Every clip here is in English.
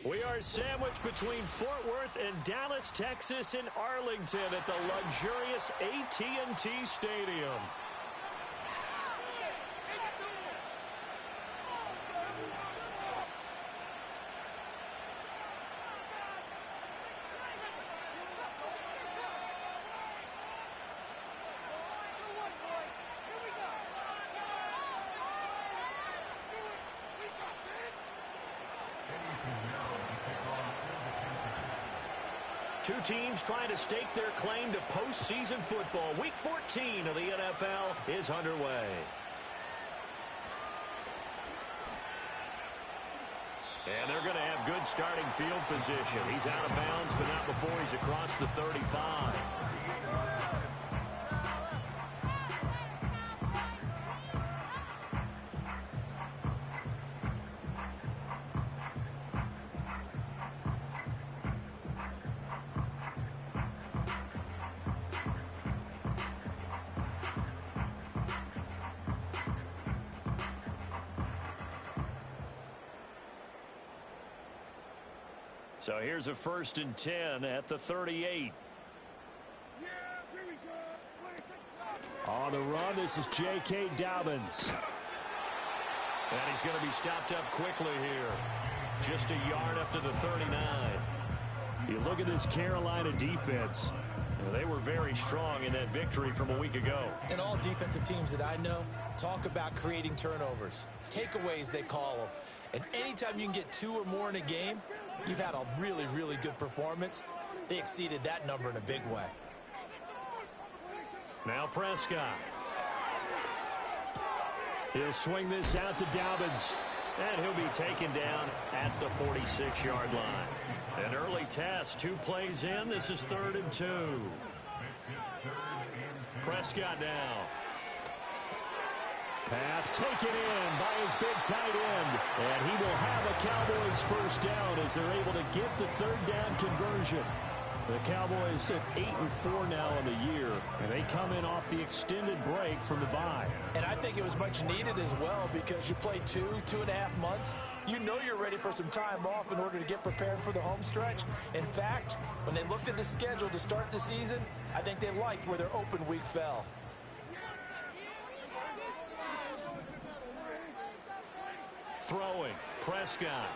We are sandwiched between Fort Worth and Dallas, Texas, and Arlington at the luxurious AT&T Stadium. Two teams trying to stake their claim to postseason football. Week 14 of the NFL is underway. And they're going to have good starting field position. He's out of bounds, but not before he's across the 35. So here's a 1st and 10 at the 38. On the run, this is J.K. Dobbins. And he's going to be stopped up quickly here. Just a yard up to the 39. You look at this Carolina defense. They were very strong in that victory from a week ago. And all defensive teams that I know talk about creating turnovers. Takeaways, they call them. And anytime you can get 2 or more in a game, you've had a really, really good performance. They exceeded that number in a big way. Now Prescott. He'll swing this out to Dobbins. And he'll be taken down at the 46-yard line. An early test, 2 plays in. This is 3rd and 2. Prescott now. Pass taken in by his big tight end. And he will have a Cowboys first down as they're able to get the 3rd down conversion. The Cowboys at 8-4 now in the year, and they come in off the extended break from the bye. And I think it was much needed as well because you play 2.5 months. You know you're ready for some time off in order to get prepared for the home stretch. In fact, when they looked at the schedule to start the season, I think they liked where their open week fell. Throwing, Prescott.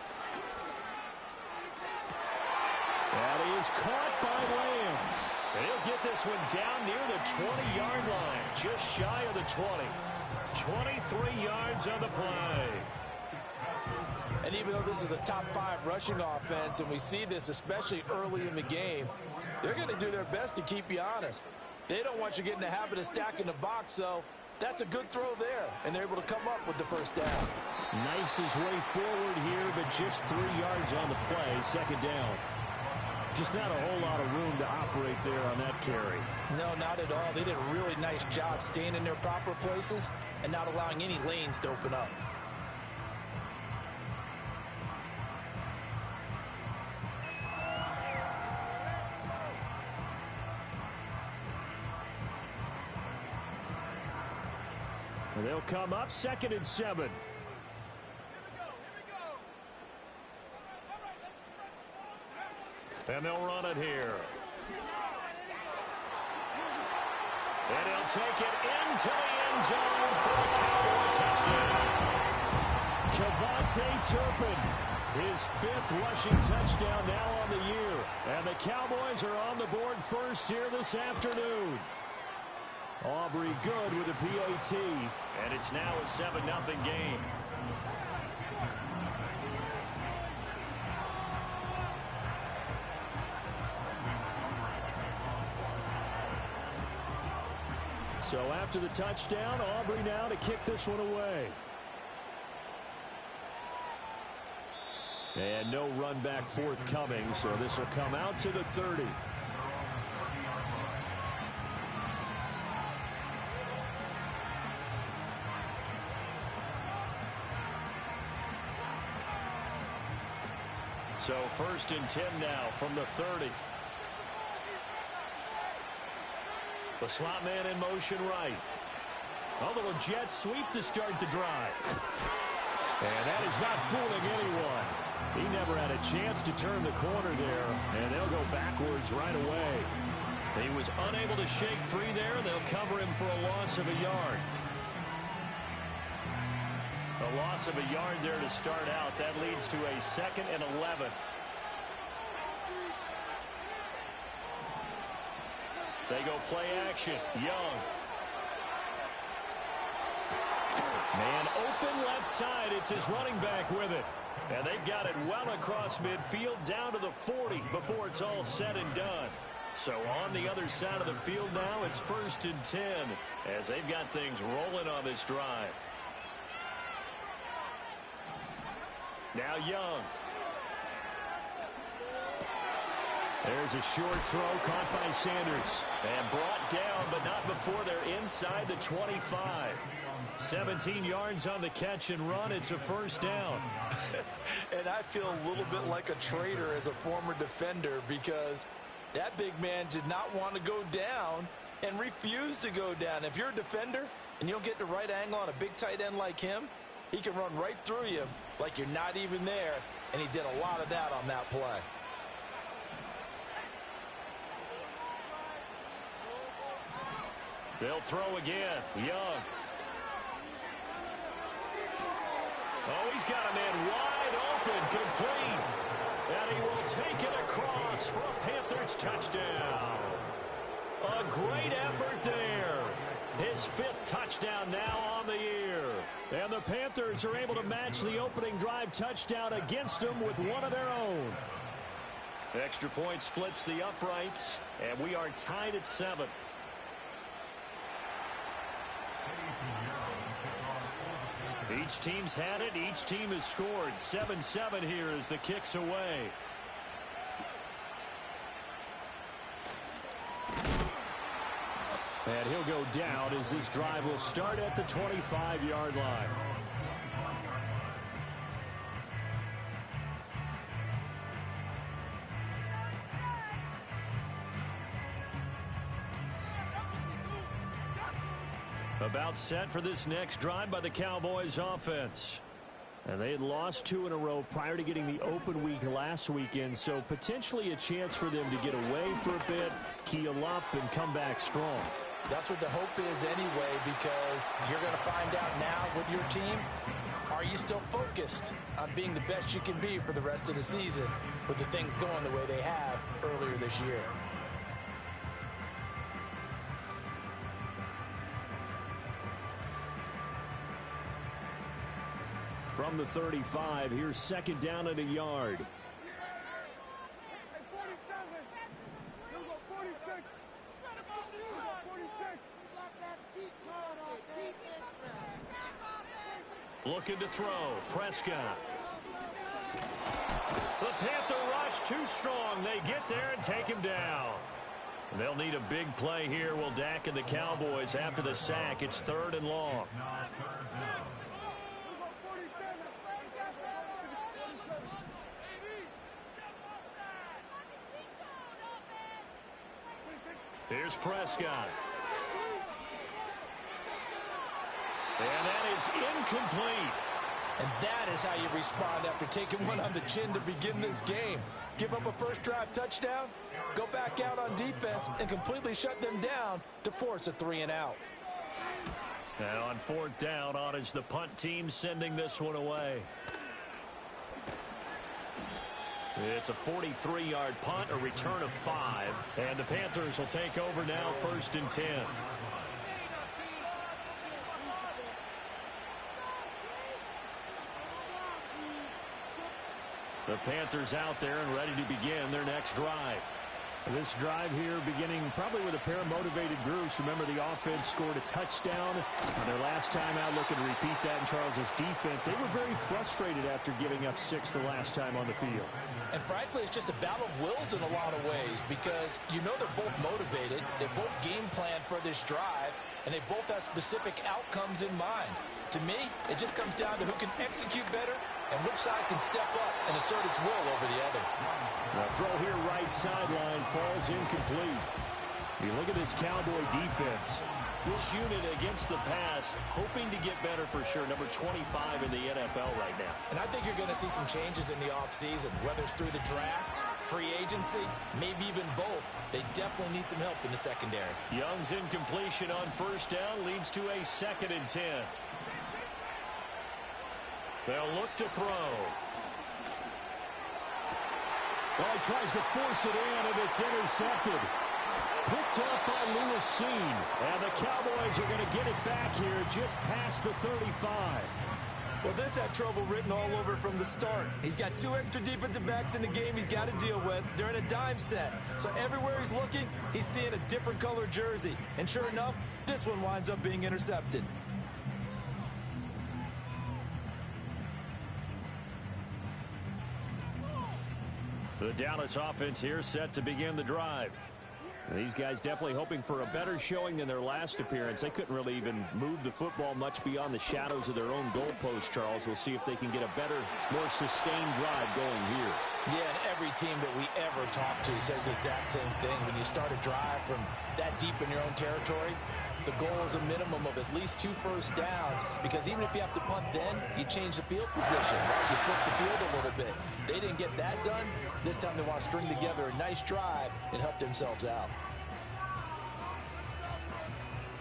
That is caught by Lamb. And he'll get this one down near the 20-yard line, just shy of the 20. 23 yards on the play. And even though this is a top 5 rushing offense, and we see this especially early in the game, they're going to do their best to keep you honest. They don't want you getting the habit of stacking the box, so that's a good throw there, and they're able to come up with the first down. Knifes his way forward here, but just 3 yards on the play, 2nd down. Just not a whole lot of room to operate there on that carry. No, not at all. They did a really nice job staying in their proper places and not allowing any lanes to open up. And they'll come up 2nd and 7. And they'll run it here. And he'll take it into the end zone for a Cowboy touchdown. Kevontae Turpin, his 5th rushing touchdown now on the year. And the Cowboys are on the board first here this afternoon. Aubrey good with a PAT. And it's now a 7-0 game. So after the touchdown, Aubrey now to kick this one away. And no run back forthcoming, so this will come out to the 30. So 1st and 10 now from the 30. The slot man in motion right. A little jet sweep to start the drive. And that is not fooling anyone. He never had a chance to turn the corner there, and they'll go backwards right away. He was unable to shake free there. They'll cover him for a loss of a yard. A loss of a yard there to start out. That leads to a 2nd and 11. They go play action. Young. Man open left side. It's his running back with it. And they've got it well across midfield down to the 40 before it's all said and done. So on the other side of the field now, it's 1st and 10 as they've got things rolling on this drive. Now Young. There's a short throw caught by Sanders. And brought down, but not before they're inside the 25. 17 yards on the catch and run. It's a 1st down. And I feel a little bit like a traitor as a former defender because that big man did not want to go down and refused to go down. If you're a defender and you don't get the right angle on a big tight end like him, he can run right through you like you're not even there, and he did a lot of that on that play. They'll throw again. Young. Oh, he's got a man wide open, complete. And he will take it across for a Panthers touchdown. A great effort there. His 5th touchdown now on the year. And the Panthers are able to match the opening drive touchdown against them with one of their own. Extra point splits the uprights, and we are tied at 7. Each team's had it. Each team has scored. 7-7 here as the kick's away. And he'll go down as this drive will start at the 25-yard line. About set for this next drive by the Cowboys offense. And they had lost 2 in a row prior to getting the open week last weekend, so potentially a chance for them to get away for a bit, keel up, and come back strong. That's what the hope is anyway, because you're going to find out now with your team, are you still focused on being the best you can be for the rest of the season with the things going the way they have earlier this year? From the 35, here's 2nd down and a yard. Looking to throw. Prescott. The Panther rush too strong. They get there and take him down. They'll need a big play here. Will Dak and the Cowboys after the sack. It's 3rd and long. Here's Prescott. And that is incomplete. And that is how you respond after taking one on the chin to begin this game. Give up a first drive touchdown, go back out on defense, and completely shut them down to force a 3-and-out. Now on 4th down, on is the punt team sending this one away. It's a 43-yard punt, a return of 5. And the Panthers will take over now, 1st and 10. The Panthers out there and ready to begin their next drive. This drive here beginning probably with a pair of motivated groups. Remember, the offense scored a touchdown on their last time out, looking to repeat that in Charles's defense. They were very frustrated after giving up 6 the last time on the field. And frankly, it's just a battle of wills in a lot of ways because you know they're both motivated, they both game plan for this drive, and they both have specific outcomes in mind. To me, it just comes down to who can execute better and which side can step up and assert its will over the other. The throw here right sideline falls incomplete. You look at this Cowboy defense. This unit against the pass, hoping to get better for sure. Number 25 in the NFL right now. And I think you're going to see some changes in the offseason, whether it's through the draft, free agency, maybe even both. They definitely need some help in the secondary. Young's incompletion on first down leads to a 2nd and 10. They'll look to throw. Well, he tries to force it in, and it's intercepted. Picked up by Lewis Seen. And the Cowboys are going to get it back here just past the 35. Well, this had trouble written all over from the start. He's got 2 extra defensive backs in the game he's got to deal with during a dime set. So everywhere he's looking, he's seeing a different color jersey. And sure enough, this one winds up being intercepted. The Dallas offense here set to begin the drive. These guys definitely hoping for a better showing than their last appearance. They couldn't really even move the football much beyond the shadows of their own goalpost, Charles. We'll see if they can get a better, more sustained drive going here. Yeah, and every team that we ever talk to says the exact same thing. When you start a drive from that deep in your own territory, the goal is a minimum of at least 2 first downs, because even if you have to punt then, you change the field position, right? You flip the field a little bit. They didn't get that done. This time they want to string together a nice drive and help themselves out.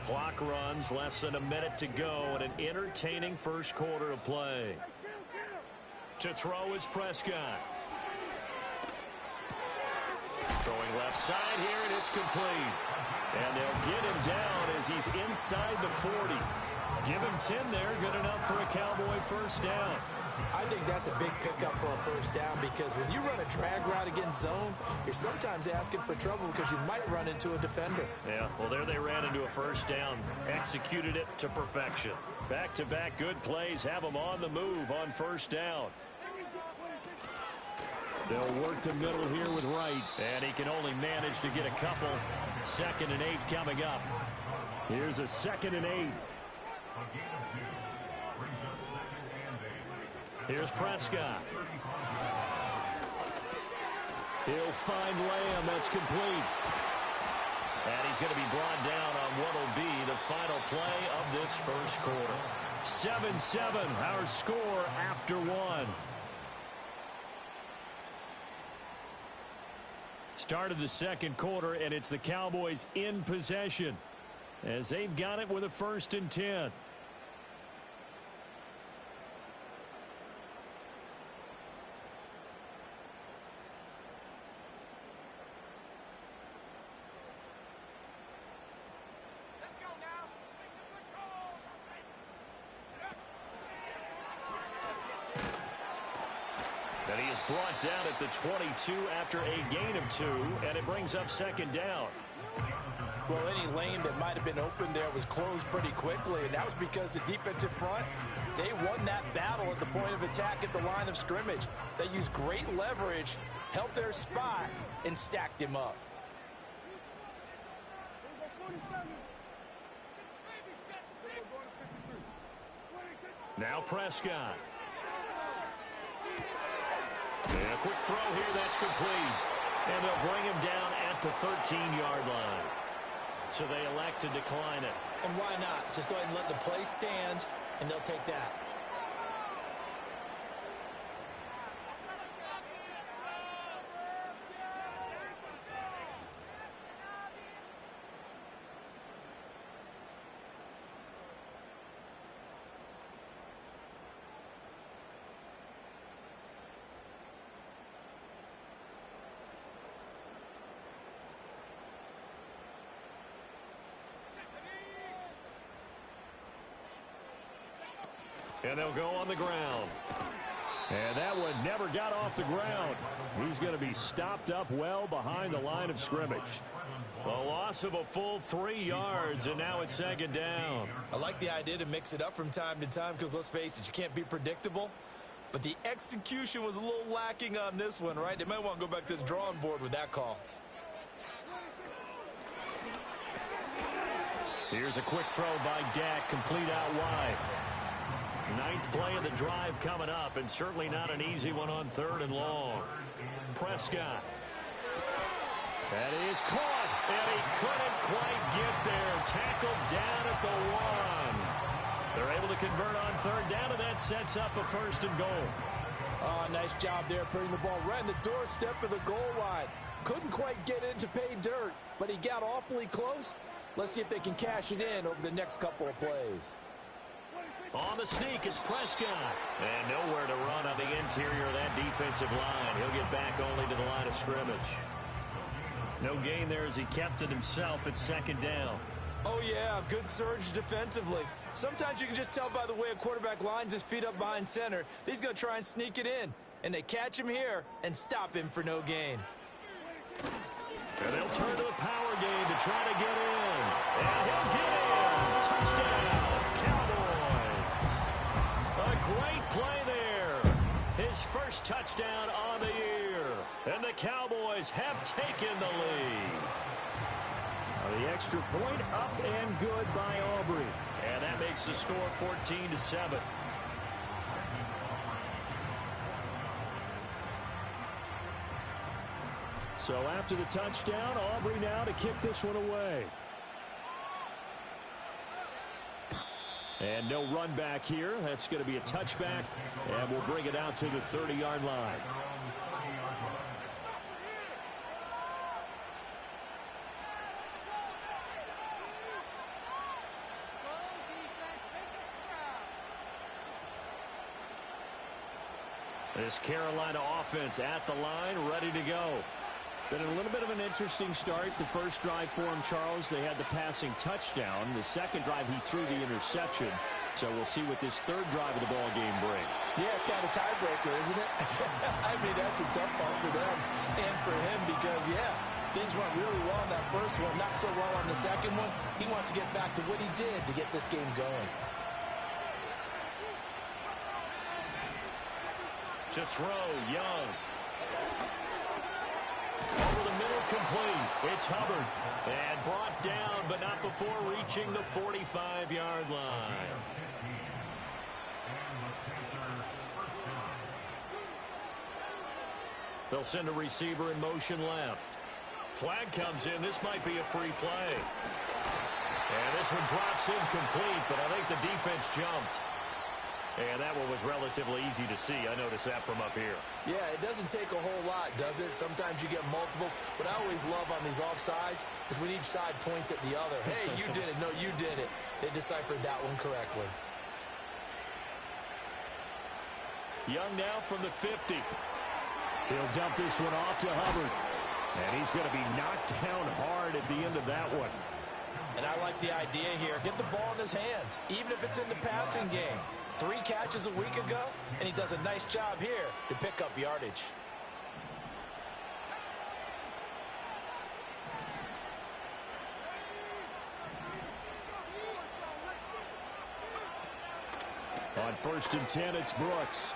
Clock runs, less than a minute to go, and an entertaining first quarter of play. To throw is Prescott. Throwing left side here, and it's complete. And they'll get him down as he's inside the 40. Give him 10 there, good enough for a Cowboy first down. I think that's a big pickup for a first down, because when you run a drag route against zone, you're sometimes asking for trouble because you might run into a defender. Yeah, well, there they ran into a first down. Executed it to perfection. Back-to-back good plays have them on the move on first down. They'll work the middle here with Wright. And he can only manage to get a couple. 2nd and 8 coming up. Here's a 2nd and 8. Here's Prescott. He'll find Lamb. That's complete. And he's going to be brought down on what will be the final play of this first quarter. 7-7, our score after 1. Start of the second quarter, and it's the Cowboys in possession as they've got it with a 1st and 10. And he is brought down at the 22 after a gain of 2, and it brings up 2nd down. Well, any lane that might have been open there was closed pretty quickly, and that was because the defensive front, they won that battle at the point of attack at the line of scrimmage. They used great leverage, held their spot, and stacked him up. Now Prescott. And a quick throw here, that's complete. And they'll bring him down at the 13-yard line. So they elect to decline it. And why not? Just go ahead and let the play stand, and they'll take that. And they'll go on the ground. And that one never got off the ground. He's going to be stopped up well behind the line of scrimmage. A loss of a full 3 yards, and now it's 2nd down. I like the idea to mix it up from time to time because, let's face it, you can't be predictable. But the execution was a little lacking on this one, right? They might want to go back to the drawing board with that call. Here's a quick throw by Dak, complete out wide. 9th play of the drive coming up, and certainly not an easy one on 3rd and long. Prescott. That is caught. And he couldn't quite get there. Tackled down at the 1. They're able to convert on third down, and that sets up a 1st and goal. Oh, nice job there putting the ball right in the doorstep of the goal line. Couldn't quite get in to pay dirt, but he got awfully close. Let's see if they can cash it in over the next couple of plays. On the sneak, it's Prescott. And nowhere to run on the interior of that defensive line. He'll get back only to the line of scrimmage. No gain there as he kept it himself at 2nd down. Oh, yeah, good surge defensively. Sometimes you can just tell by the way a quarterback lines his feet up behind center that he's going to try and sneak it in. And they catch him here and stop him for no gain. And they'll turn to the power game to try to get in. And he'll get in. Touchdown, Cowboys. A great play there. His first touchdown on the year. And the Cowboys have taken the lead. The extra point up and good by Aubrey. And that makes the score 14-7. So after the touchdown, Aubrey now to kick this one away. And no run back here. That's going to be a touchback, and we'll bring it out to the 30-yard line. This Carolina offense at the line, ready to go. Been a little bit of an interesting start. The first drive for him, Charles, they had the passing touchdown. The second drive, he threw the interception. So we'll see what this third drive of the ball game brings. Yeah, it's kind of tiebreaker, isn't it? I mean, that's a tough part for them and for him because, yeah, things went really well in that first one, not so well on the second one. He wants to get back to what he did to get this game going. To throw, Young. Over the middle, complete. It's Hubbard. And brought down, but not before reaching the 45-yard line. They'll send a receiver in motion left. Flag comes in. This might be a free play. And this one drops incomplete, but I think the defense jumped. And that one was relatively easy to see. I noticed that from up here. Yeah, it doesn't take a whole lot, does it? Sometimes you get multiples. What I always love on these offsides is when each side points at the other. Hey, you did it. No, you did it. They deciphered that one correctly. Young now from the 50. He'll dump this one off to Hubbard. And he's going to be knocked down hard at the end of that one. And I like the idea here. Get the ball in his hands, even if it's in the passing game. 3 catches a week ago, and he does a nice job here to pick up yardage. On 1st and 10, it's Brooks.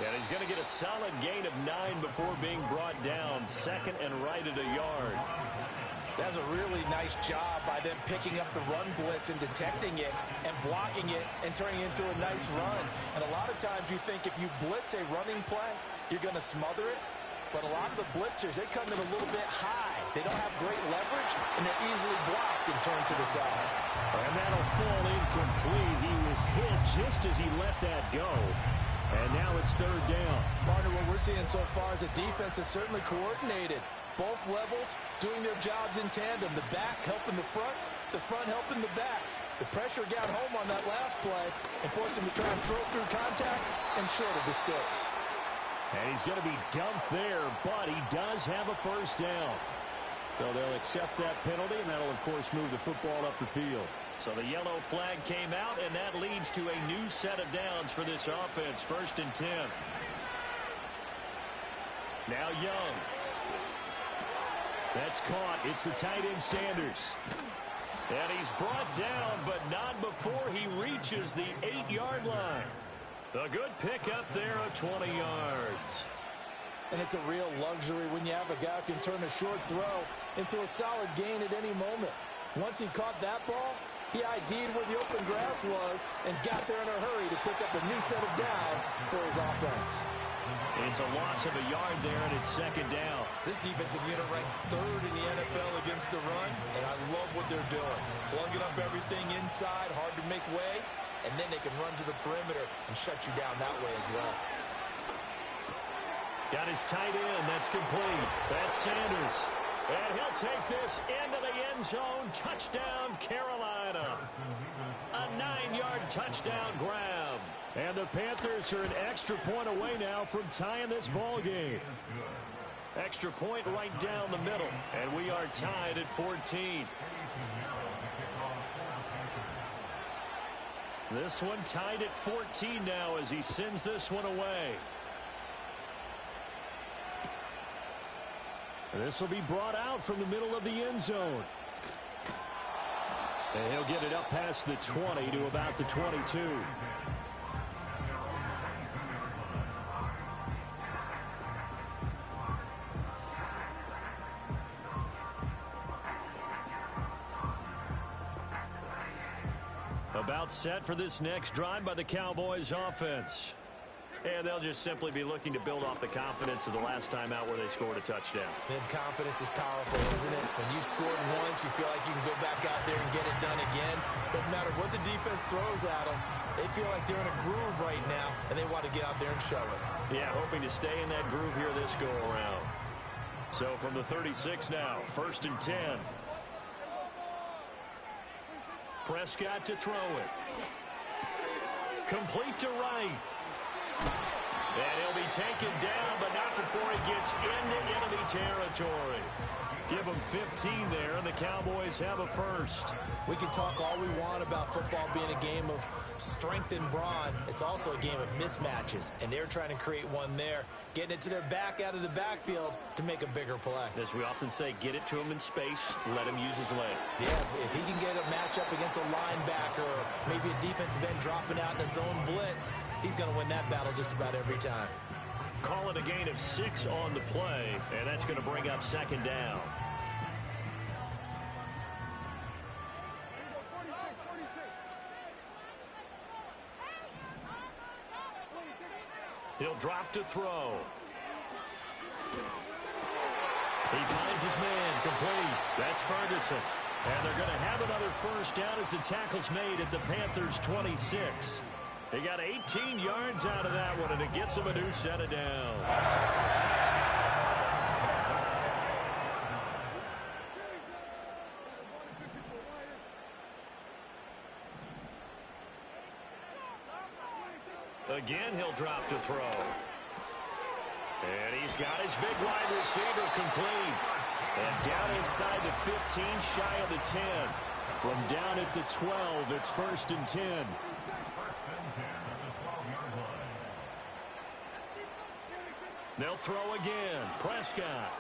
And he's going to get a solid gain of 9 before being brought down. 2nd and right at a yard. That's a really nice job by them picking up the run blitz and detecting it and blocking it and turning it into a nice run. And a lot of times you think if you blitz a running play, you're going to smother it. But a lot of the blitzers, they come in a little bit high. They don't have great leverage, and they're easily blocked and turned to the side. And that'll fall incomplete. He was hit just as he let that go. And now it's 3rd down. Partner, what we're seeing so far is the defense is certainly coordinated. Both levels doing their jobs in tandem. The back helping the front helping the back. The pressure got home on that last play and forced him to try and throw through contact and short of the sticks. And he's going to be dumped there, but he does have a 1st down. So they'll accept that penalty, and that'll, of course, move the football up the field. So the yellow flag came out, and that leads to a new set of downs for this offense. 1st and 10. Now Young. That's caught. It's the tight end Sanders. And he's brought down, but not before he reaches the 8-yard line. A good pickup there at 20 yards. And it's a real luxury when you have a guy who can turn a short throw into a solid gain at any moment. Once he caught that ball, He ID'd where the open grass was and got there in a hurry to pick up a new set of downs for his offense. It's a loss of a yard there, and it's second down. This defensive unit ranks third in the NFL against the run, and I love what they're doing. Plugging up everything inside, hard to make way, and then they can run to the perimeter and shut you down that way as well. Got his tight end. That's complete. That's Sanders. And he'll take this into the end zone. Touchdown, Carolina. A 9-yard touchdown grab. And the Panthers are an extra point away now from tying this ball game. Extra point right down the middle. And we are tied at 14. This one tied at 14 now as he sends this one away. This will be brought out from the middle of the end zone. And he'll get it up past the 20 to about the 22. About set for this next drive by the Cowboys offense. And they'll just simply be looking to build off the confidence of the last time out where they scored a touchdown. And confidence is powerful, isn't it? When you scored once, you feel like you can go back out there and get it done again. Doesn't matter what the defense throws at them. They feel like they're in a groove right now, and they want to get out there and show it. Yeah, hoping to stay in that groove here this go-around. So from the 36 now, 1st and 10. Prescott to throw it. Complete to Wright. And he'll be taken down, but not before he gets into enemy territory. Give him 15 there, and the Cowboys have a first. We can talk all we want about football being a game of strength and brawn. It's also a game of mismatches, and they're trying to create one there, getting it to their back out of the backfield to make a bigger play. As we often say, get it to him in space, let him use his leg. Yeah, if he can get a matchup against a linebacker or maybe a defensive end dropping out in a zone blitz, he's going to win that battle just about every time. Call it a gain of 6 on the play, and that's going to bring up second down. He'll drop to throw. He finds his man complete. That's Ferguson. And they're going to have another first down as the tackle's made at the Panthers' 26. They got 18 yards out of that one, and it gets them a new set of downs. Again, he'll drop to throw. And he's got his big wide receiver complete. And down inside the 15, shy of the 10. From down at the 12, it's 1st and 10. They'll throw again. Prescott.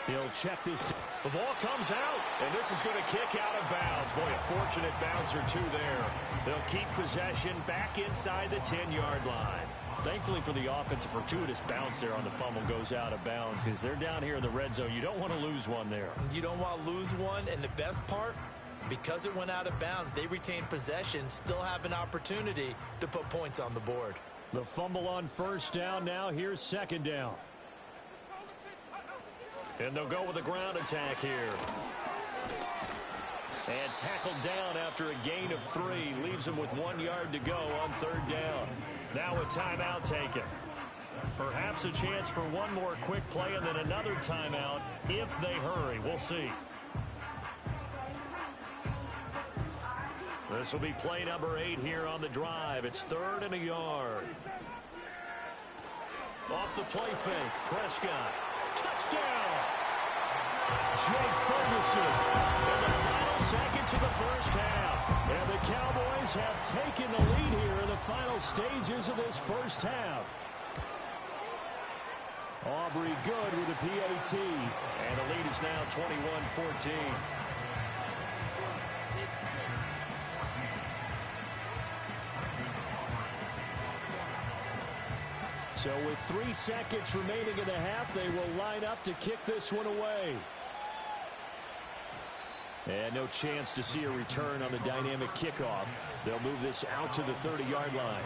He'll check this. The ball comes out, and this is going to kick out of bounds. Boy, a fortunate bounce or two there. They'll keep possession back inside the 10-yard line. Thankfully for the offense, a fortuitous bounce there on the fumble goes out of bounds because they're down here in the red zone. You don't want to lose one there. You don't want to lose one, and the best part, because it went out of bounds, they retain possession, still have an opportunity to put points on the board. The fumble on first down. Now here's second down. And they'll go with a ground attack here. And tackled down after a gain of 3. Leaves them with 1 yard to go on 3rd down. Now a timeout taken. Perhaps a chance for one more quick play and then another timeout if they hurry. We'll see. This will be play number 8 here on the drive. It's 3rd and a yard. Off the play fake. Prescott. Touchdown! Jake Ferguson. In the final seconds of the first half. And the Cowboys have taken the lead here in the final stages of this first half. Aubrey good with a PAT. And the lead is now 21-14. So with 3 seconds remaining in the half, they will line up to kick this one away. And no chance to see a return on the dynamic kickoff. They'll move this out to the 30-yard line.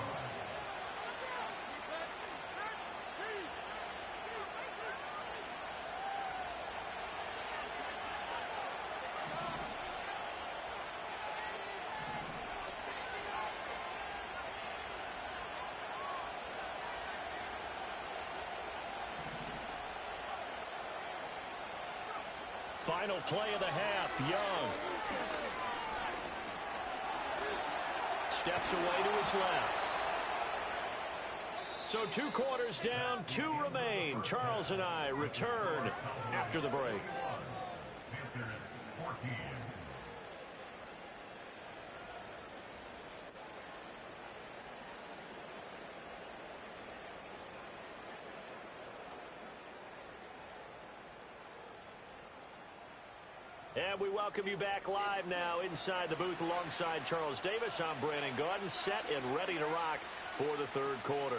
Final play of the half, Young. Steps away to his left. So 2 quarters down, 2 remain. Charles and I return after the break. And we welcome you back live now inside the booth alongside Charles Davis. I'm Brandon Gaudin, set and ready to rock for the 3rd quarter.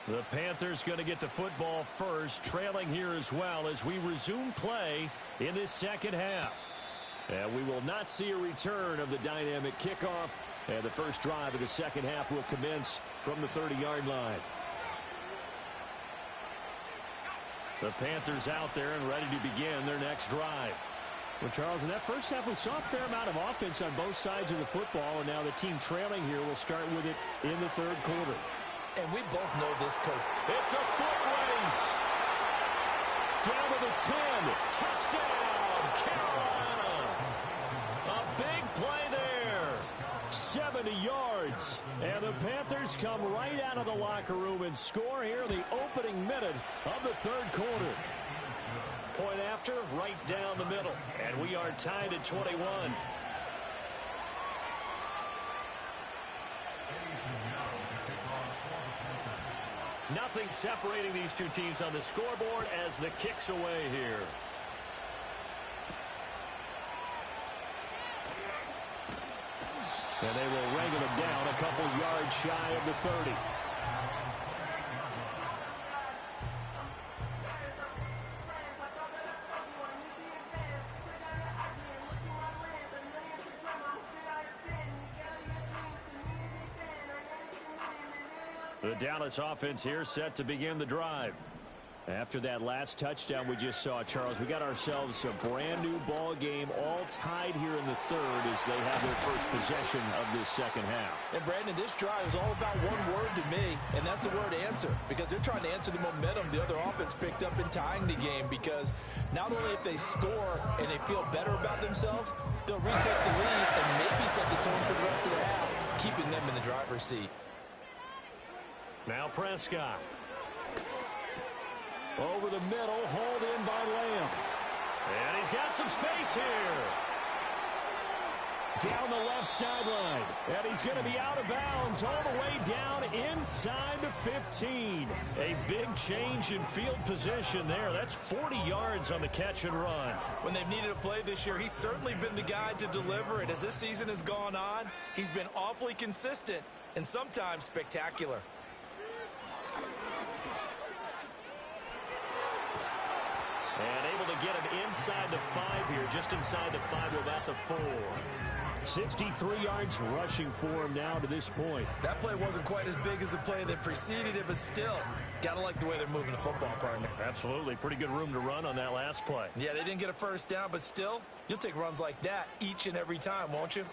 The Panthers going to get the football first, trailing here as well as we resume play in this 2nd half. And we will not see a return of the dynamic kickoff. And the first drive of the 2nd half will commence from the 30-yard line. The Panthers out there and ready to begin their next drive. Well, Charles, in that first half, we saw a fair amount of offense on both sides of the football, and now the team trailing here will start with it in the 3rd quarter. And we both know this, coach. It's a foot race. Down to the 10. Touchdown, Carolina. A big play there. 70 yards. And the Panthers come right out of the locker room and score here in the opening minute of the 3rd quarter. Point after, right down the middle. And we are tied at 21. Nothing separating these 2 teams on the scoreboard as the kick's away here. And they will wrangle him down a couple yards shy of the 30. The Dallas offense here set to begin the drive. After that last touchdown we just saw, Charles, we got ourselves a brand new ball game, all tied here in the 3rd as they have their first possession of this 2nd half. And Brandon, this drive is all about one word to me, and that's the word answer, because they're trying to answer the momentum the other offense picked up in tying the game, because not only if they score and they feel better about themselves, they'll retake the lead and maybe set the tone for the rest of the half, keeping them in the driver's seat. Now Prescott. Over the middle, hauled in by Lamb. And he's got some space here. Down the left sideline. And he's going to be out of bounds all the way down inside the 15. A big change in field position there. That's 40 yards on the catch and run. When they've needed a play this year, he's certainly been the guy to deliver it. As this season has gone on, he's been awfully consistent and sometimes spectacular. And able to get him inside the 5 here, just inside the 5 without the 4. 63 yards rushing for him now to this point. That play wasn't quite as big as the play that preceded it, but still, got to like the way they're moving the football, partner. Absolutely. Pretty good room to run on that last play. Yeah, they didn't get a first down, but still, you'll take runs like that each and every time, won't you?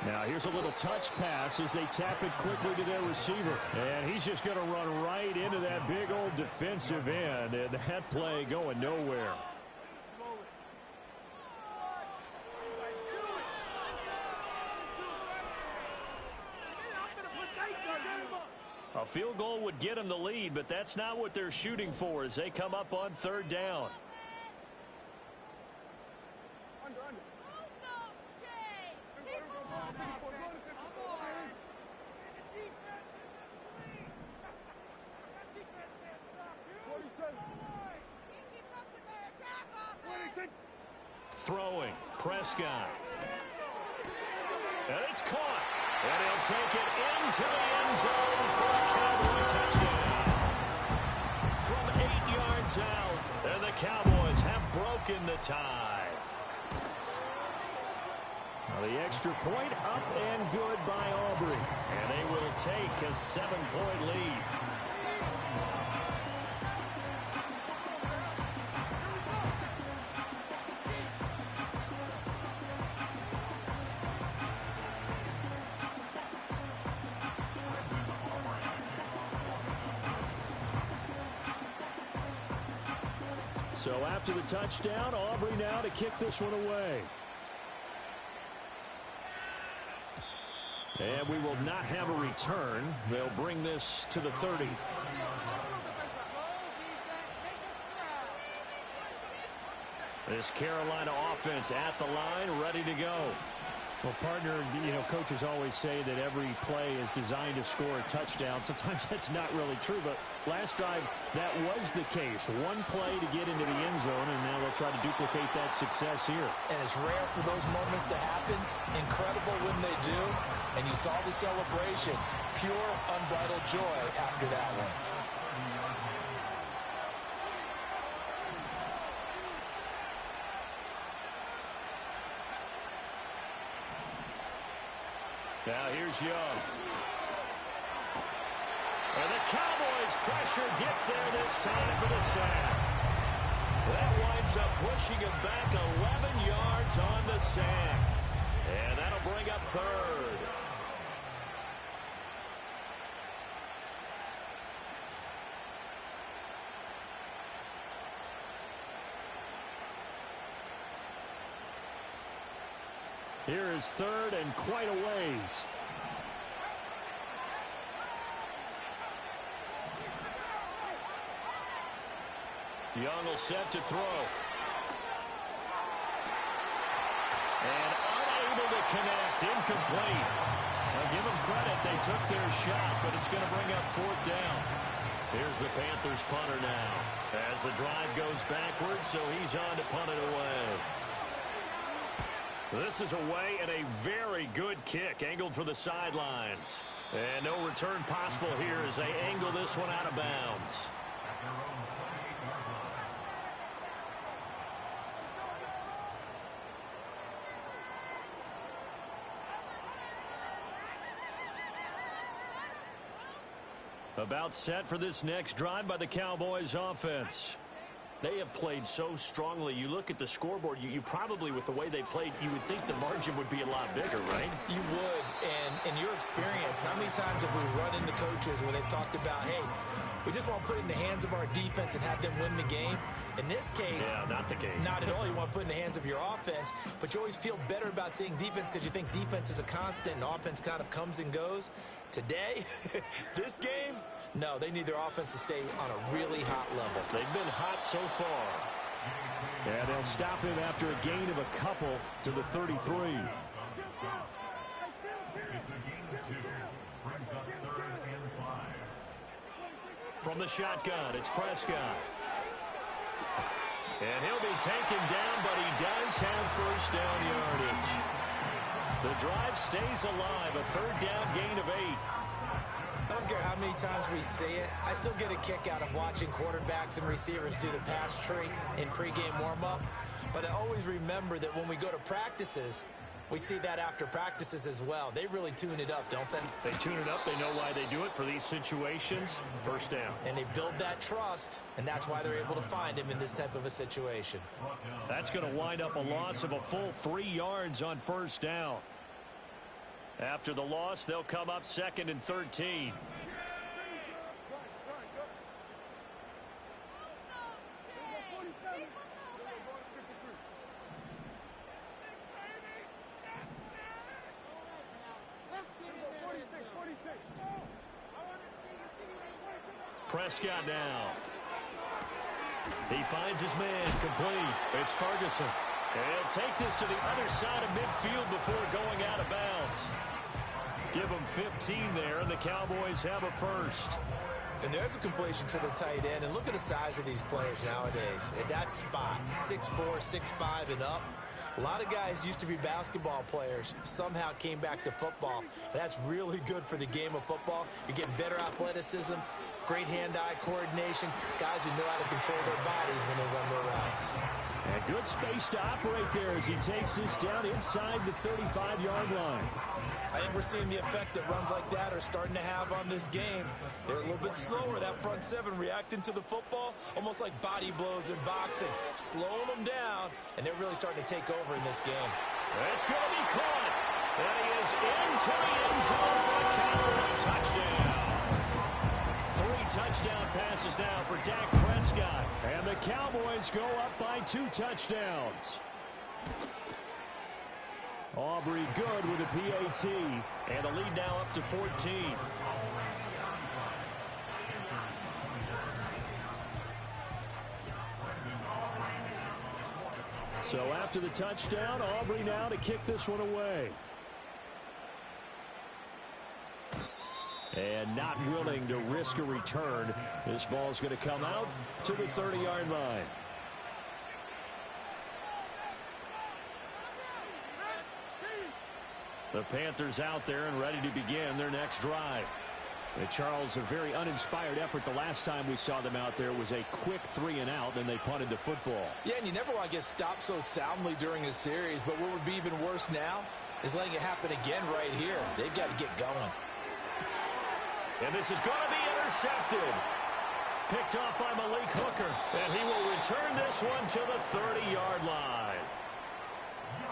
Now here's a little touch pass as they tap it quickly to their receiver. And he's just going to run right into that big old defensive end. And that play going nowhere. A field goal would get them the lead, but that's not what they're shooting for as they come up on 3rd down. Throwing, Prescott. And it's caught. And he'll take it into the end zone for a Cowboy touchdown. From 8 one's out, and the Cowboys have broken the tie. Well, the extra point up and good by Aubrey. And they will take a 7-point lead. So after the touchdown, Aubrey now to kick this one away. And we will not have a return. They'll bring this to the 30. This Carolina offense at the line, ready to go. Well, partner, coaches always say that every play is designed to score a touchdown. Sometimes that's not really true, but last drive, that was the case. One play to get into the end zone, and now they'll try to duplicate that success here. And it's rare for those moments to happen. Incredible when they do. And you saw the celebration. Pure, unbridled joy after that one. Now here's Young. And the Cowboys' pressure gets there this time for the sack. That winds up pushing him back 11 yards on the sack. And that'll bring up third. Here is third and quite a ways. Young will set to throw. And unable to connect. Incomplete. Now give them credit. They took their shot, but it's going to bring up fourth down. Here's the Panthers punter now. As the drive goes backwards, so he's on to punt it away. This is away and a very good kick, angled for the sidelines. And no return possible here as they angle this one out of bounds. About set for this next drive by the Cowboys offense. They have played so strongly. You look at the scoreboard, you probably, with the way they played, you would think the margin would be a lot bigger, right? You would. And in your experience, how many times have we run into coaches where they've talked about, hey, we just want to put it in the hands of our defense and have them win the game? In this case, yeah, not the case. Not at all. You want to put it in the hands of your offense, but you always feel better about seeing defense because you think defense is a constant and offense kind of comes and goes. Today, this game, no, they need their offense to stay on a really hot level. They've been hot so far. Yeah, they'll stop him after a gain of a couple to the 33. From the shotgun, it's Prescott. And he'll be taken down, but he does have first down yardage. The drive stays alive, a third down gain of 8. I don't care how many times we see it. I still get a kick out of watching quarterbacks and receivers do the pass tree in pregame warm-up. But I always remember that when we go to practices, we see that after practices as well. They really tune it up, don't they? They tune it up. They know why they do it for these situations. First down. And they build that trust, and that's why they're able to find him in this type of a situation. That's going to wind up a loss of a full 3 yards on first down. After the loss, they'll come up 2nd and 13. Prescott now. He finds his man complete. It's Ferguson. And he'll take this to the other side of midfield before going out of bounds. Give him 15 there, and the Cowboys have a first. And there's a completion to the tight end. And look at the size of these players nowadays. At that spot, 6'4", 6'5", and up. A lot of guys used to be basketball players, somehow came back to football. And that's really good for the game of football. You're getting better athleticism, great hand-eye coordination, guys who know how to control their bodies when they run their routes. And good space to operate there as he takes this down inside the 35-yard line. I think we're seeing the effect that runs like that are starting to have on this game. They're a little bit slower, that front seven, reacting to the football, almost like body blows in boxing, slowing them down, and they're really starting to take over in this game. It's going to be caught. And he is into the end zone for a Cowboy touchdown. 3 touchdown passes now for Dak Prescott. And the Cowboys go up by 2 touchdowns. Aubrey good with a PAT. And the lead now up to 14. So after the touchdown, Aubrey now to kick this one away. And not willing to risk a return. This ball's going to come out to the 30-yard line. The Panthers out there and ready to begin their next drive. Charles, a very uninspired effort the last time we saw them out there was a quick 3-and-out, and they punted the football. Yeah, and you never want to get stopped so soundly during a series, but what would be even worse now is letting it happen again right here. They've got to get going. And this is going to be intercepted. Picked off by Malik Hooker. And he will return this one to the 30-yard line.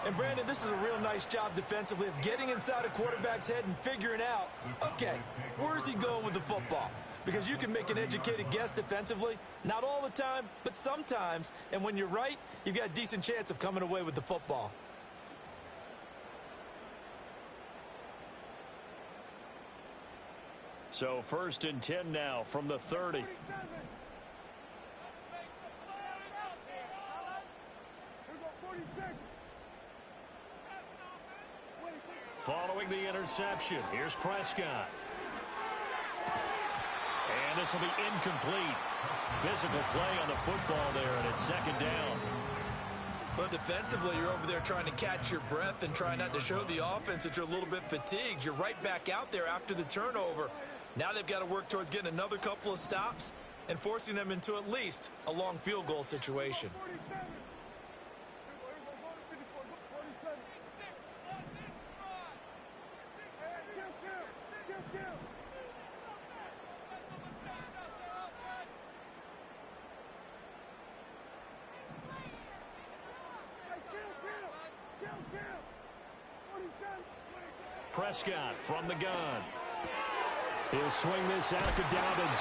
And, Brandon, this is a real nice job defensively of getting inside a quarterback's head and figuring out, okay, where's he going with the football? Because you can make an educated guess defensively, not all the time, but sometimes. And when you're right, you've got a decent chance of coming away with the football. So 1st and 10 now from the 30. Following the interception, here's Prescott. And this will be incomplete. Physical play on the football there, and it's 2nd down. But defensively, you're over there trying to catch your breath and trying not to show the offense that you're a little bit fatigued. You're right back out there after the turnover. Now they've got to work towards getting another couple of stops and forcing them into at least a long field goal situation. Prescott from the gun. He'll swing this out to Dobbins.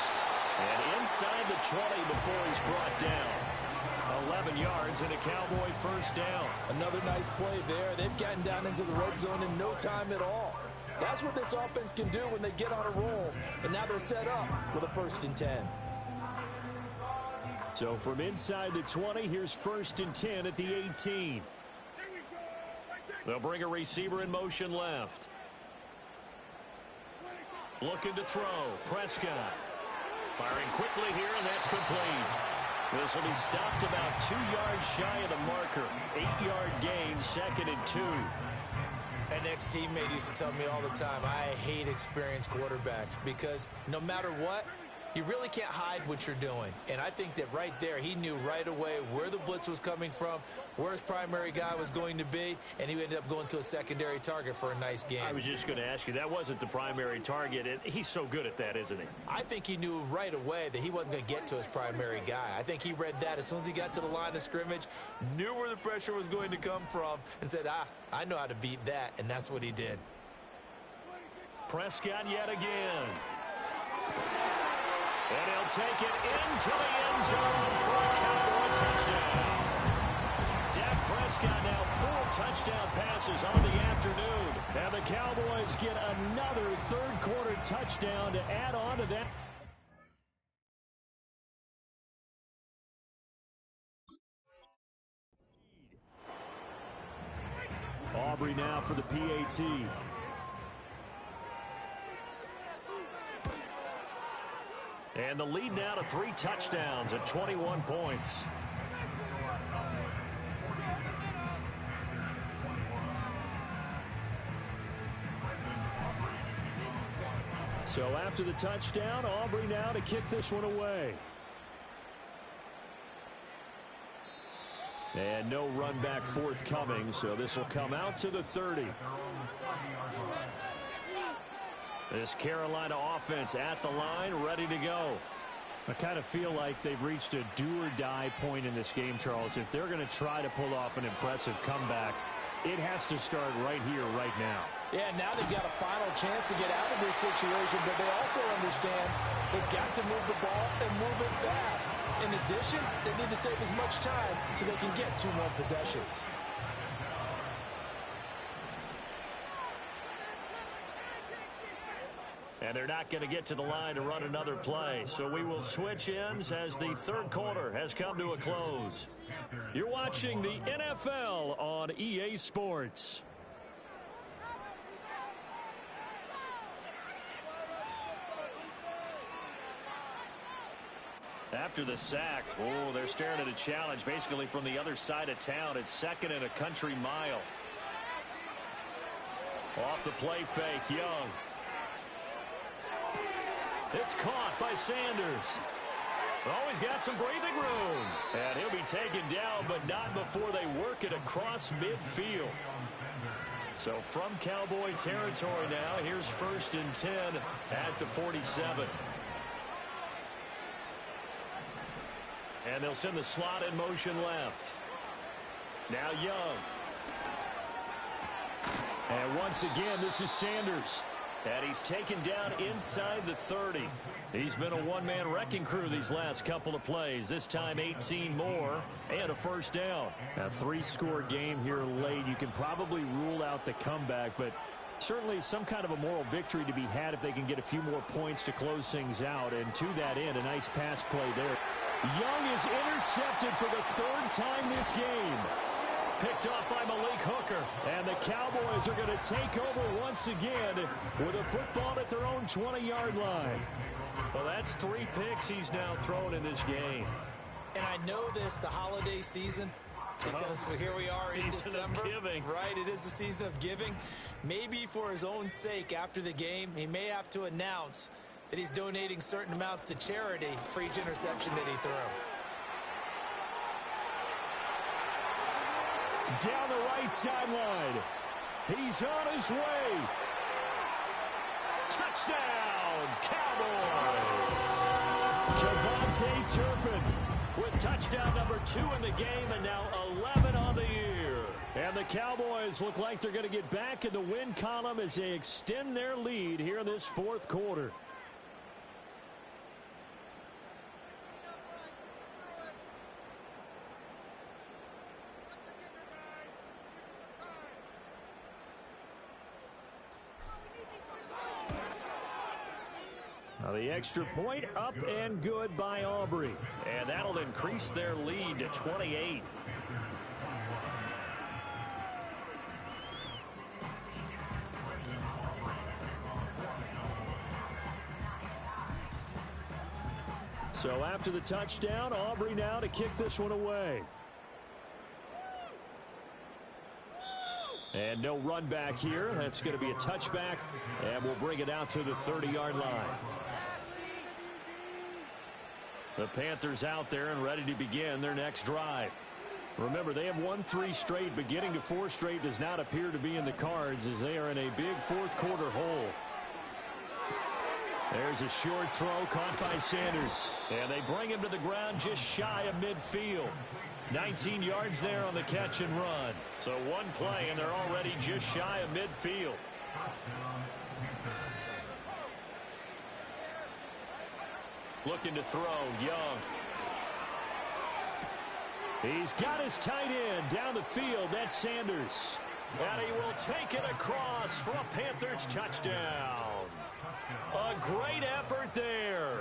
And inside the 20 before he's brought down. 11 yards and a Cowboy 1st down. Another nice play there. They've gotten down into the red zone in no time at all. That's what this offense can do when they get on a roll. And now they're set up with a 1st and 10. So from inside the 20, here's 1st and 10 at the 18. They'll bring a receiver in motion left. Looking to throw. Prescott. Firing quickly here, and that's complete. This will be stopped about 2 yards shy of the marker. 8-yard gain, 2nd and 2. An ex-teammate used to tell me all the time, I hate experienced quarterbacks because no matter what, you really can't hide what you're doing. And I think that right there, he knew right away where the blitz was coming from, where his primary guy was going to be, and he ended up going to a secondary target for a nice game. I was just going to ask you, that wasn't the primary target, and he's so good at that, isn't he? I think he knew right away that he wasn't going to get to his primary guy. I think he read that as soon as he got to the line of scrimmage, knew where the pressure was going to come from, and said, I know how to beat that, and that's what he did. Prescott yet again. And he'll take it into the end zone for a Cowboy touchdown. Dak Prescott now 4 touchdown passes on the afternoon. And the Cowboys get another 3rd quarter touchdown to add on to that. Aubrey now for the PAT. And the lead now to 3 touchdowns at 21 points. So after the touchdown, Aubrey now to kick this one away. And no run back forthcoming, so this will come out to the 30. This Carolina offense at the line, ready to go. I kind of feel like they've reached a do-or-die point in this game, Charles. If they're going to try to pull off an impressive comeback, it has to start right here, right now. Yeah, now they've got a final chance to get out of this situation, but they also understand they've got to move the ball and move it fast. In addition, they need to save as much time so they can get 2 more possessions. And they're not going to get to the line to run another play. So we will switch ends as the third quarter has come to a close. You're watching the NFL on EA Sports. After the sack, oh, they're staring at a challenge basically from the other side of town. It's 2nd and a country mile. Off the play fake, Young. It's caught by Sanders. Oh, he's got some breathing room. And he'll be taken down, but not before they work it across midfield. So from Cowboy territory now, here's 1st and 10 at the 47. And they'll send the slot in motion left. Now Young. And once again, this is Sanders. And he's taken down inside the 30. He's been a one-man wrecking crew these last couple of plays. This time 18 more and a first down. A 3-score game here late. You can probably rule out the comeback, but certainly some kind of a moral victory to be had if they can get a few more points to close things out. And to that end, a nice pass play there. Young is intercepted for the 3rd time this game. Picked off by Malik Hooker. And the Cowboys are going to take over once again with a football at their own 20-yard line. Well, that's 3 picks he's now thrown in this game. And I know this, the holiday season, because here we are in December. Right, it is the season of giving. Maybe for his own sake after the game, he may have to announce that he's donating certain amounts to charity for each interception that he threw. Down the right sideline. He's on his way. Touchdown, Cowboys! Kevontae Turpin with touchdown number 2 in the game and now 11 on the year. And the Cowboys look like they're going to get back in the win column as they extend their lead here in this 4th quarter. Now the extra point up and good by Aubrey. And that'll increase their lead to 28. So after the touchdown, Aubrey now to kick this one away. And no run back here. That's going to be a touchback, and we'll bring it out to the 30-yard line. The Panthers out there and ready to begin their next drive. Remember, they have won 3 straight, but getting to 4 straight does not appear to be in the cards as they are in a big 4th quarter hole. There's a short throw caught by Sanders. And they bring him to the ground just shy of midfield. 19 yards there on the catch and run. So one play, and they're already just shy of midfield. Looking to throw, Young. He's got his tight end down the field. That's Sanders. And he will take it across for a Panthers touchdown. A great effort there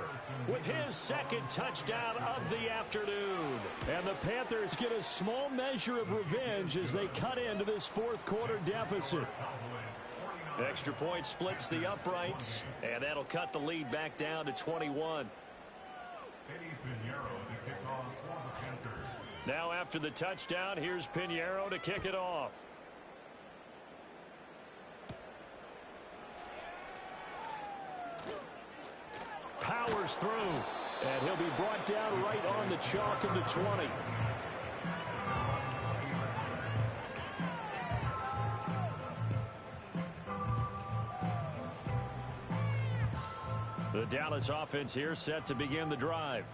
with his 2nd touchdown of the afternoon. And the Panthers get a small measure of revenge as they cut into this 4th quarter deficit. Extra point splits the uprights, and that'll cut the lead back down to 21. Now after the touchdown, here's Pinheiro to kick it off. powers through. And he'll be brought down right on the chalk of the 20. The Dallas offense here set to begin the drive.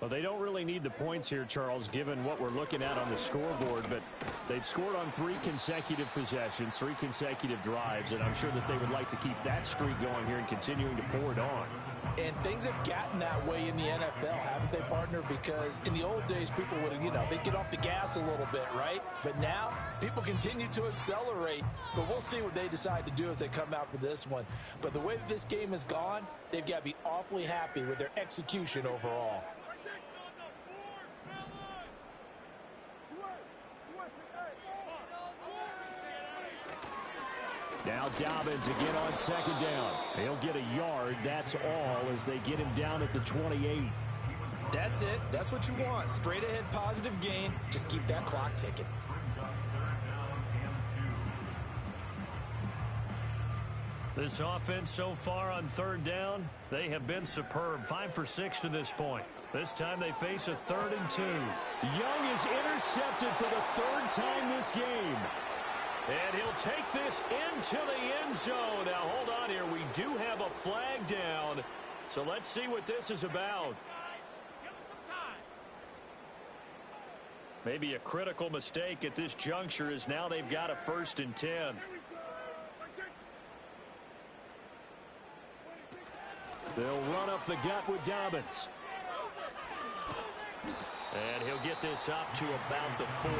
Well, they don't really need the points here, Charles, given what we're looking at on the scoreboard, but they've scored on 3 consecutive possessions, 3 consecutive drives, and I'm sure that they would like to keep that streak going here and continuing to pour it on. And things have gotten that way in the NFL, haven't they, partner? Because in the old days, people would, they'd get off the gas a little bit, right? But now, people continue to accelerate. But we'll see what they decide to do as they come out for this one. But the way that this game has gone, they've got to be awfully happy with their execution overall. Now Dobbins again on second down. He'll get a yard. That's all as they get him down at the 28. That's it. That's what you want. Straight ahead positive gain. Just keep that clock ticking. This offense so far on third down, they have been superb. 5 for 6 to this point. This time they face a 3rd and 2. Young is intercepted for the 3rd time this game. And he'll take this into the end zone. Now, hold on here. We do have a flag down. So let's see what this is about. Maybe a critical mistake at this juncture is now they've got a 1st and 10. They'll run up the gut with Dobbins. And he'll get this up to about the 40.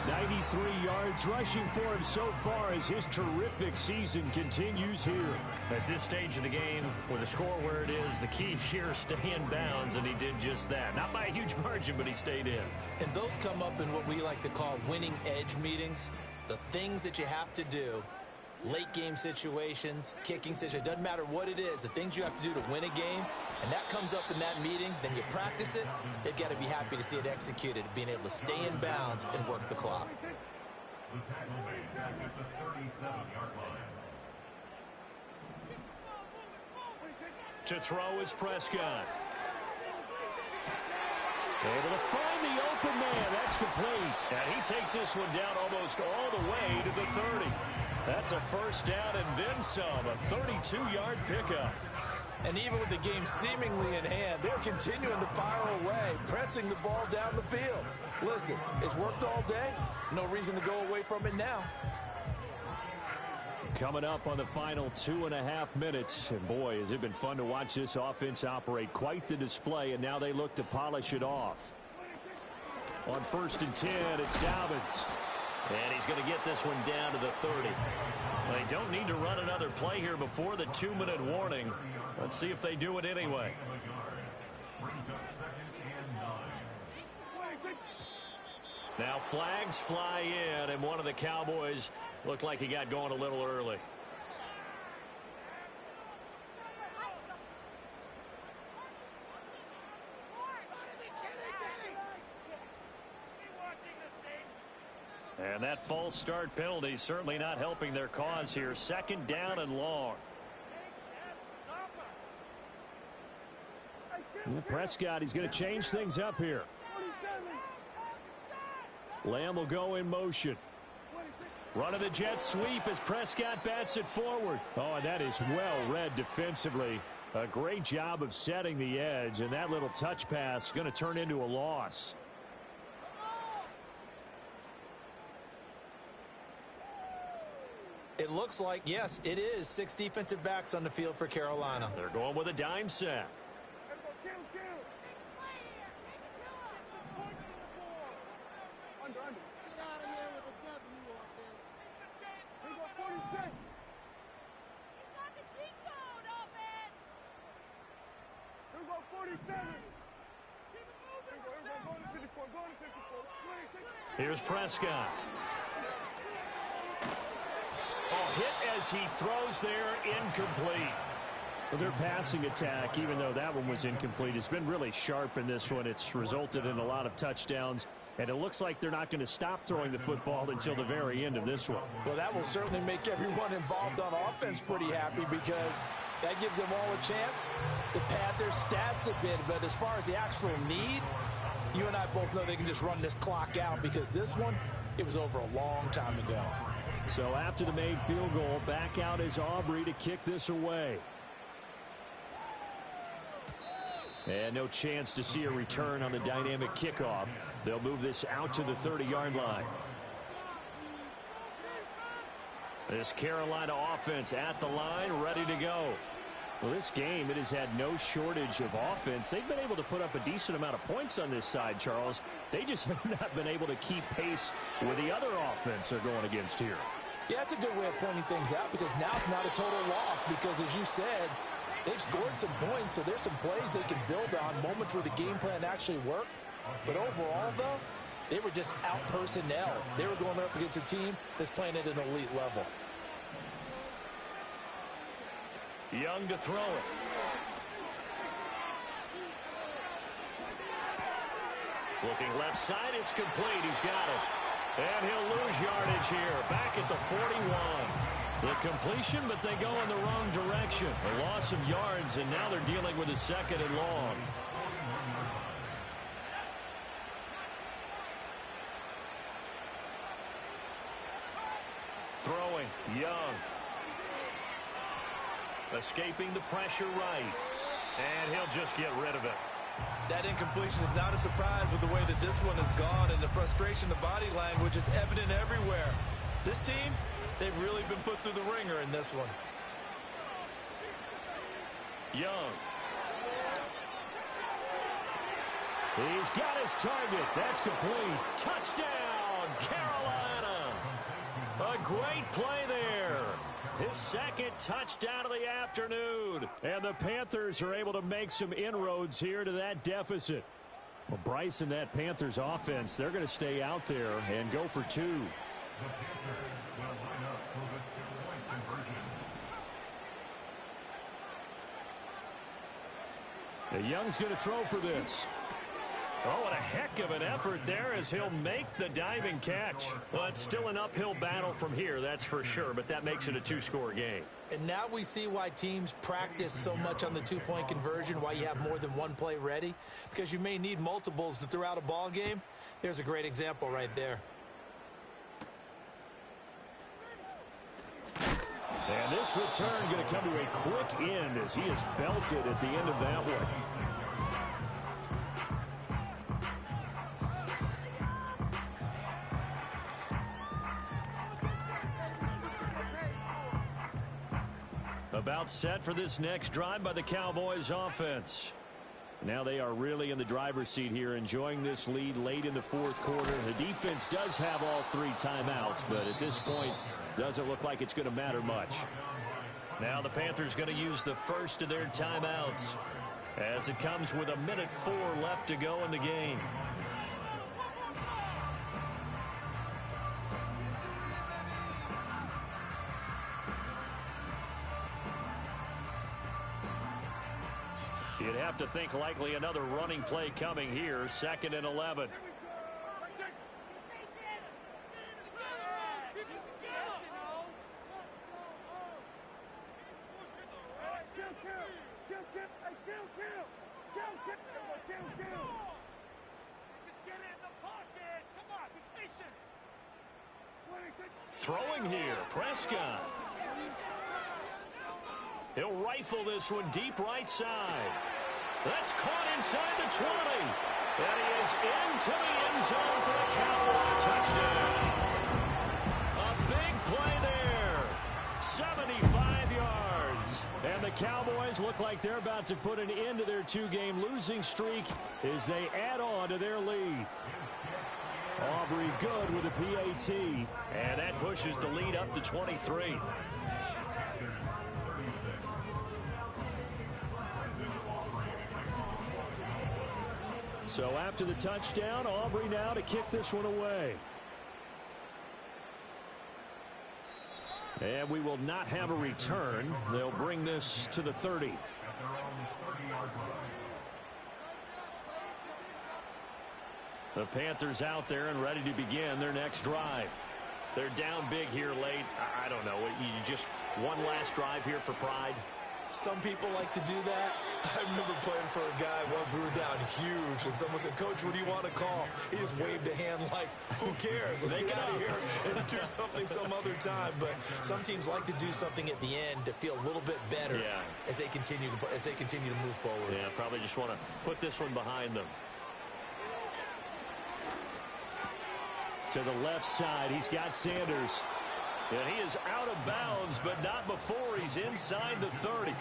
93 yards rushing for him so far as his terrific season continues here. At this stage of the game, with the score where it is, the key here is stay in bounds, and he did just that. Not by a huge margin, but he stayed in. And those come up in what we like to call winning edge meetings. The things that you have to do, late game situations, kicking situations, doesn't matter what it is, the things you have to do to win a game, and that comes up in that meeting, then you practice it, they've got to be happy to see it executed, being able to stay in bounds and work the clock. To throw is Prescott. Able to find the open man. That's complete. And he takes this one down almost all the way to the 30. That's a 1st down and then some, a 32-yard pickup. And even with the game seemingly in hand, they're continuing to fire away, pressing the ball down the field. Listen, it's worked all day. No reason to go away from it now. Coming up on the final 2.5 minutes. And boy, has it been fun to watch this offense operate. Quite the display, and now they look to polish it off. On 1st and 10, it's Dobbins. And he's going to get this one down to the 30. They don't need to run another play here before the 2-minute warning. Let's see if they do it anyway. Now flags fly in, and one of the Cowboys looked like he got going a little early. And that false start penalty certainly not helping their cause here. 2nd down and long. Prescott, he's going to change things up here. Lamb will go in motion. Running the jet sweep as Prescott bats it forward. Oh, and that is well read defensively. A great job of setting the edge, and that little touch pass is going to turn into a loss. It looks like, yes, it is 6 defensive backs on the field for Carolina. They're going with a dime set. Here's Prescott. Oh, hit as he throws there, incomplete. Well, their passing attack, even though that one was incomplete, has been really sharp in this one. It's resulted in a lot of touchdowns, and it looks like they're not going to stop throwing the football until the very end of this one. Well, that will certainly make everyone involved on offense pretty happy because that gives them all a chance to pad their stats a bit. But as far as the actual need, you and I both know they can just run this clock out because this one, it was over a long time ago. So after the made field goal, back out is Aubrey to kick this away. And no chance to see a return on the dynamic kickoff. They'll move this out to the 30-yard line. This Carolina offense at the line, ready to go. Well, this game, it has had no shortage of offense. They've been able to put up a decent amount of points on this side, Charles. They just have not been able to keep pace with the other offense they're going against here. Yeah, it's a good way of pointing things out because now it's not a total loss because, as you said, they've scored some points, so there's some plays they can build on, moments where the game plan actually worked. But overall, though, they were just out personnel. They were going up against a team that's playing at an elite level. Young to throw it. Looking left side, it's complete. He's got it. And he'll lose yardage here. Back at the 41. The completion, but they go in the wrong direction. A loss of yards, and now they're dealing with a second and long. Throwing, Young. Escaping the pressure right. And he'll just get rid of it. That incompletion is not a surprise with the way that this one has gone, and the frustration, the body language is evident everywhere. This team, they've really been put through the ringer in this one. Young. He's got his target. That's complete. Touchdown, Carolina. A great play there. His second touchdown of the afternoon. And the Panthers are able to make some inroads here to that deficit. Well, Bryce and that Panthers offense, they're going to stay out there and go for two. The Young's going to throw for this. Oh, what a heck of an effort there as he'll make the diving catch. Well, it's still an uphill battle from here, that's for sure, but that makes it a two-score game. And now we see why teams practice so much on the two-point conversion, why you have more than one play ready, because you may need multiples to throw out a ball game. There's a great example right there. And this return going to come to a quick end as he is belted at the end of that one. About set for this next drive by the Cowboys offense. Now they are really in the driver's seat here, enjoying this lead late in the fourth quarter. The defense does have all three timeouts, but at this point, doesn't look like it's going to matter much. Now the Panthers going to use the first of their timeouts as it comes with 1:04 left to go in the game. You'd have to think likely another running play coming here, 2nd and 11. Throwing here, Prescott. He'll rifle this one deep right side. That's caught inside the 20. And he is into the end zone for the Cowboy touchdown. A big play there. 75 yards. And the Cowboys look like they're about to put an end to their two-game losing streak as they add on to their lead. Aubrey good with a PAT. And that pushes the lead up to 23. So after the touchdown, Aubrey now to kick this one away. And we will not have a return. They'll bring this to the 30. The Panthers out there and ready to begin their next drive. They're down big here late. I don't know. You just one last drive here for pride? Some people like to do that. I remember playing for a guy once. We were down huge, and someone said, "Coach, what do you want to call?" He just waved a hand like, who cares? Let's get out of here and do something some other time. But some teams like to do something at the end to feel a little bit better as they continue to move forward. Yeah, probably just want to put this one behind them. To the left side, he's got Sanders. And he is out of bounds, but not before he's inside the 30.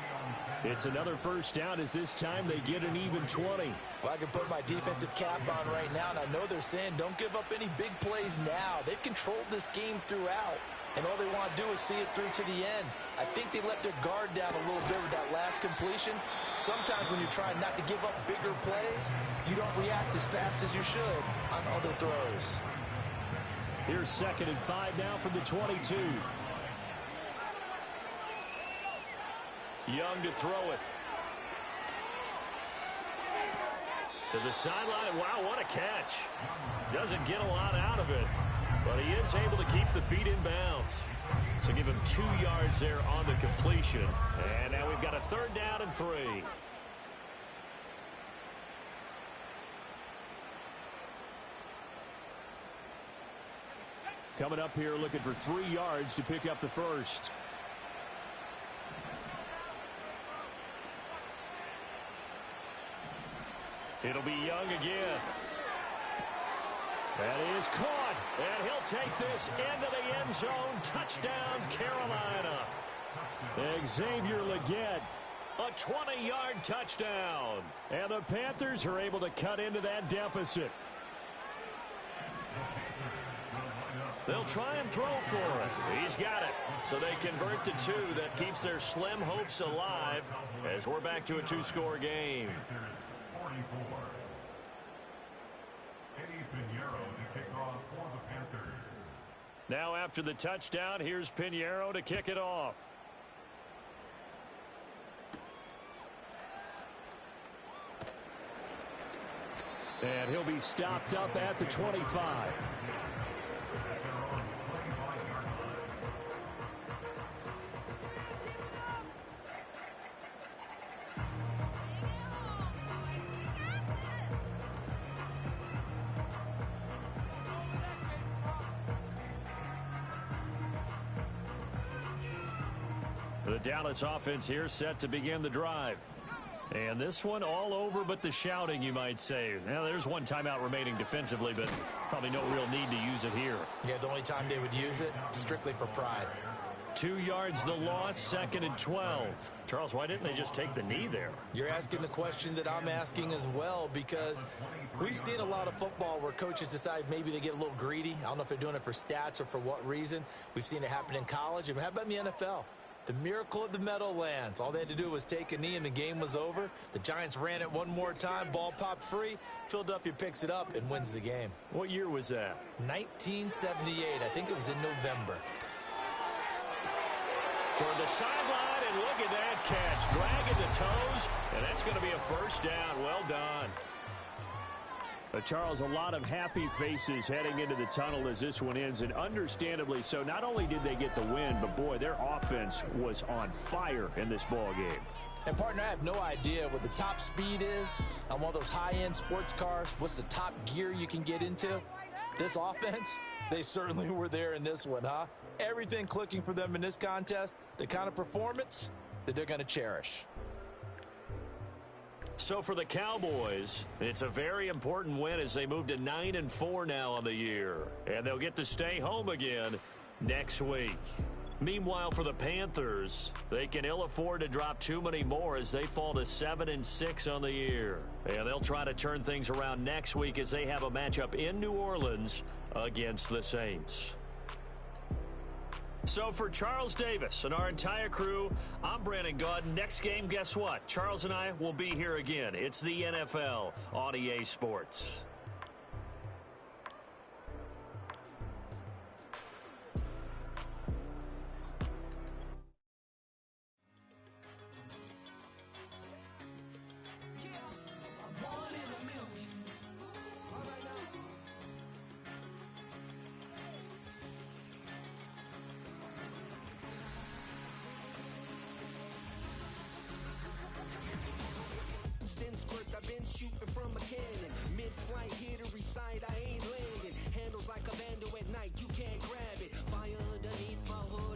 It's another first down as this time they get an even 20. Well, I can put my defensive cap on right now, and I know they're saying don't give up any big plays now. They've controlled this game throughout, and all they want to do is see it through to the end. I think they let their guard down a little bit with that last completion. Sometimes when you're trying not to give up bigger plays, you don't react as fast as you should on other throws. Here's 2nd and 5 now from the 22. Young to throw it. To the sideline. Wow, what a catch. Doesn't get a lot out of it, but he is able to keep the feet in bounds. So give him 2 yards there on the completion. And now we've got a 3rd down and 3. Coming up here looking for 3 yards to pick up the first. It'll be Young again. That is caught. And he'll take this into the end zone. Touchdown, Carolina. Xavier Legette. A 20-yard touchdown. And the Panthers are able to cut into that deficit. They'll try and throw for it. He's got it. So they convert to 2. That keeps their slim hopes alive as we're back to a 2-score game. Now after the touchdown, here's Pinheiro to kick it off. And he'll be stopped up at the 25. The Dallas offense here set to begin the drive. And this one all over but the shouting, you might say. Now, there's one timeout remaining defensively, but probably no real need to use it here. Yeah, the only time they would use it, strictly for pride. 2 yards the loss, 2nd and 12. Charles, why didn't they just take the knee there? You're asking the question that I'm asking as well, because we've seen a lot of football where coaches decide maybe they get a little greedy. I don't know if they're doing it for stats or for what reason. We've seen it happen in college. And how about in the NFL? The miracle of the Meadowlands. All they had to do was take a knee and the game was over. The Giants ran it one more time. Ball popped free. Philadelphia picks it up and wins the game. What year was that? 1978. I think it was in November. Toward the sideline, and look at that catch. Dragging the toes, and that's going to be a first down. Well done. Charles, a lot of happy faces heading into the tunnel as this one ends, and understandably so. Not only did they get the win, but boy, their offense was on fire in this ball game. And partner, I have no idea what the top speed is on one of those high-end sports cars. What's the top gear you can get into? This offense, they certainly were there in this one, huh? Everything clicking for them in this contest, the kind of performance that they're going to cherish. So for the Cowboys, it's a very important win as they move to 9-4 now on the year. And they'll get to stay home again next week. Meanwhile, for the Panthers, they can ill afford to drop too many more as they fall to 7-6 on the year. And they'll try to turn things around next week as they have a matchup in New Orleans against the Saints. So for Charles Davis and our entire crew, I'm Brandon Gaudin. Next game, guess what? Charles and I will be here again. It's the NFL on EA Sports. I've been shooting from a cannon. Mid-flight, here to recite, I ain't landing. Handles like a vandal at night, you can't grab it. Fire underneath my hood.